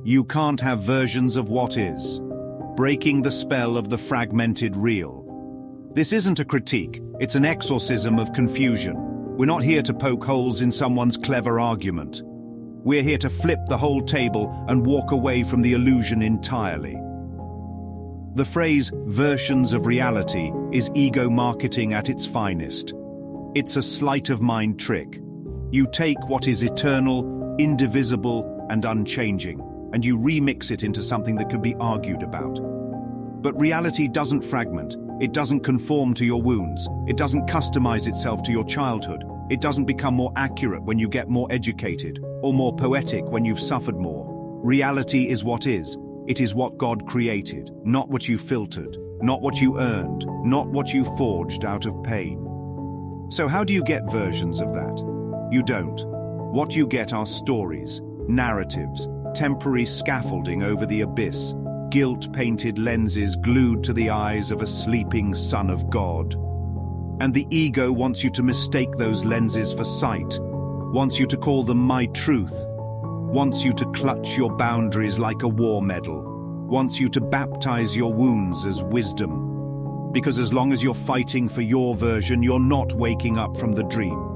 You can't have versions of what is. Breaking the spell of the fragmented real. This isn't a critique, it's an exorcism of confusion. We're not here to poke holes in someone's clever argument. We're here to flip the whole table and walk away from the illusion entirely. The phrase versions of reality is ego marketing at its finest. It's a sleight of mind trick. You take what is eternal, indivisible, and unchanging, and you remix it into something that can be argued about. But reality doesn't fragment. It doesn't conform to your wounds. It doesn't customize itself to your childhood. It doesn't become more accurate when you get more educated, or more poetic when you've suffered more. Reality is what is. It is what God created, not what you filtered, not what you earned, not what you forged out of pain. So how do you get versions of that? You don't. What you get are stories, narratives, temporary scaffolding over the abyss, guilt-painted lenses glued to the eyes of a sleeping son of God. And the ego wants you to mistake those lenses for sight, wants you to call them my truth, wants you to clutch your boundaries like a war medal, wants you to baptize your wounds as wisdom. Because as long as you're fighting for your version, you're not waking up from the dream.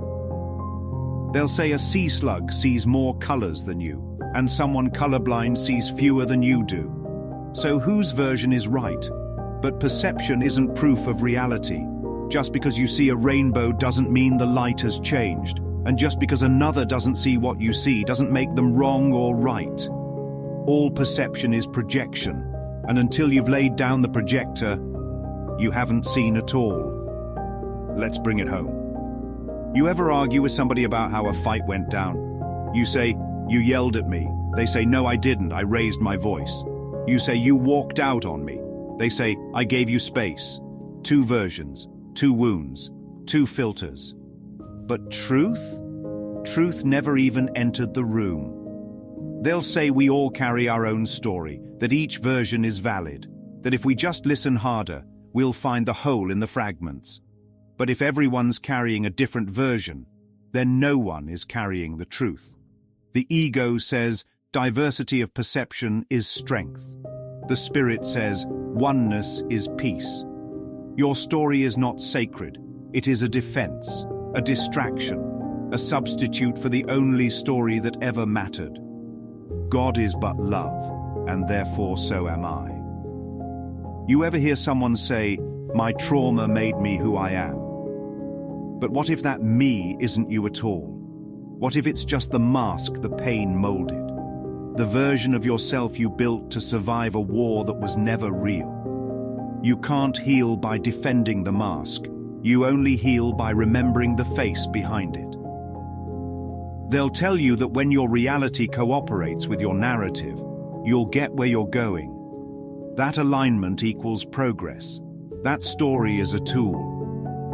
They'll say a sea slug sees more colors than you, and someone colorblind sees fewer than you do. So whose version is right? But perception isn't proof of reality. Just because you see a rainbow doesn't mean the light has changed. And just because another doesn't see what you see doesn't make them wrong or right. All perception is projection, and until you've laid down the projector, you haven't seen at all. Let's bring it home. You ever argue with somebody about how a fight went down? You say, "You yelled at me." They say, "No, I didn't, I raised my voice." You say, "You walked out on me." They say, "I gave you space." Two versions, two wounds, two filters. But truth? Truth never even entered the room. They'll say we all carry our own story, that each version is valid, that if we just listen harder, we'll find the whole in the fragments. But if everyone's carrying a different version, then no one is carrying the truth. The ego says diversity of perception is strength. The spirit says oneness is peace. Your story is not sacred. It is a defense, a distraction, a substitute for the only story that ever mattered. God is but love, and therefore so am I. You ever hear someone say, "My trauma made me who I am"? But what if that me isn't you at all? What if it's just the mask the pain molded? The version of yourself you built to survive a war that was never real. You can't heal by defending the mask. You only heal by remembering the face behind it. They'll tell you that when your reality cooperates with your narrative, you'll get where you're going. That alignment equals progress. That story is a tool.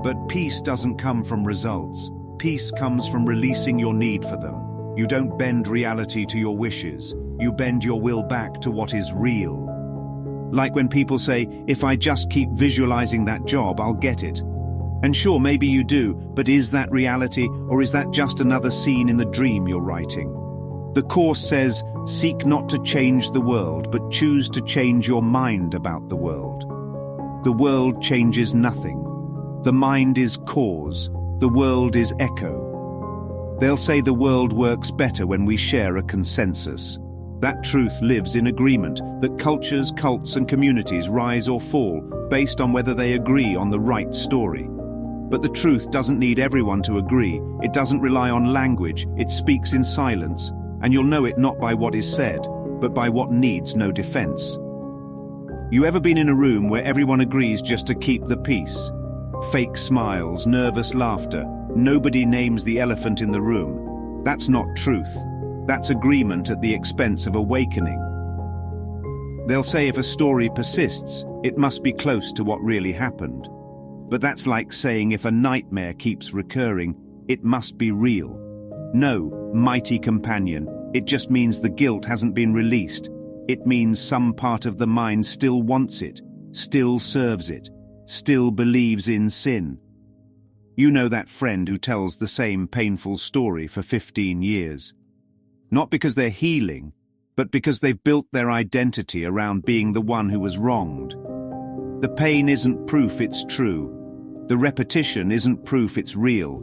But peace doesn't come from results. Peace comes from releasing your need for them. You don't bend reality to your wishes. You bend your will back to what is real. Like when people say, "If I just keep visualizing that job, I'll get it." And sure, maybe you do, but is that reality, or is that just another scene in the dream you're writing? The Course says, seek not to change the world, but choose to change your mind about the world. The world changes nothing. The mind is cause. The world is echo. They'll say the world works better when we share a consensus. That truth lives in agreement, that cultures, cults, and communities rise or fall based on whether they agree on the right story. But the truth doesn't need everyone to agree. It doesn't rely on language. It speaks in silence. And you'll know it not by what is said, but by what needs no defense. You ever been in a room where everyone agrees just to keep the peace? Fake smiles, nervous laughter. Nobody names the elephant in the room. That's not truth. That's agreement at the expense of awakening. They'll say if a story persists, it must be close to what really happened. But that's like saying if a nightmare keeps recurring, it must be real. No, mighty companion, it just means the guilt hasn't been released. It means some part of the mind still wants it, still serves it, still believes in sin. You know that friend who tells the same painful story for 15 years. Not because they're healing, but because they've built their identity around being the one who was wronged. The pain isn't proof it's true. The repetition isn't proof it's real.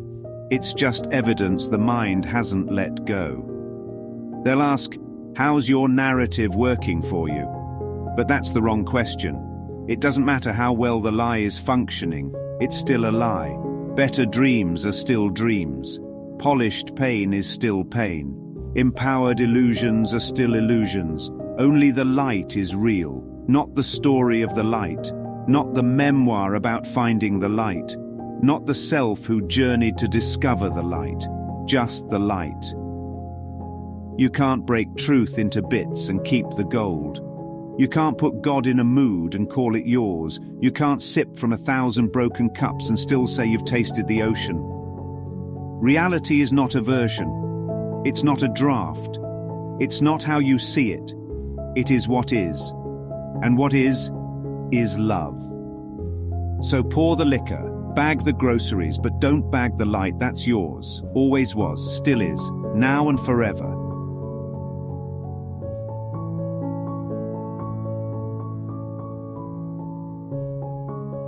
It's just evidence the mind hasn't let go. They'll ask, how's your narrative working for you? But that's the wrong question. It doesn't matter how well the lie is functioning, it's still a lie. Better dreams are still dreams. Polished pain is still pain. Empowered illusions are still illusions. Only the light is real, not the story of the light, not the memoir about finding the light, not the self who journeyed to discover the light, just the light. You can't break truth into bits and keep the gold. You can't put God in a mood and call it yours. You can't sip from 1,000 broken cups and still say you've tasted the ocean. Reality is not a version. It's not a draft. It's not how you see it. It is what is. And what is love. So pour the liquor, bag the groceries, but don't bag the light that's yours. Always was, still is, now and forever.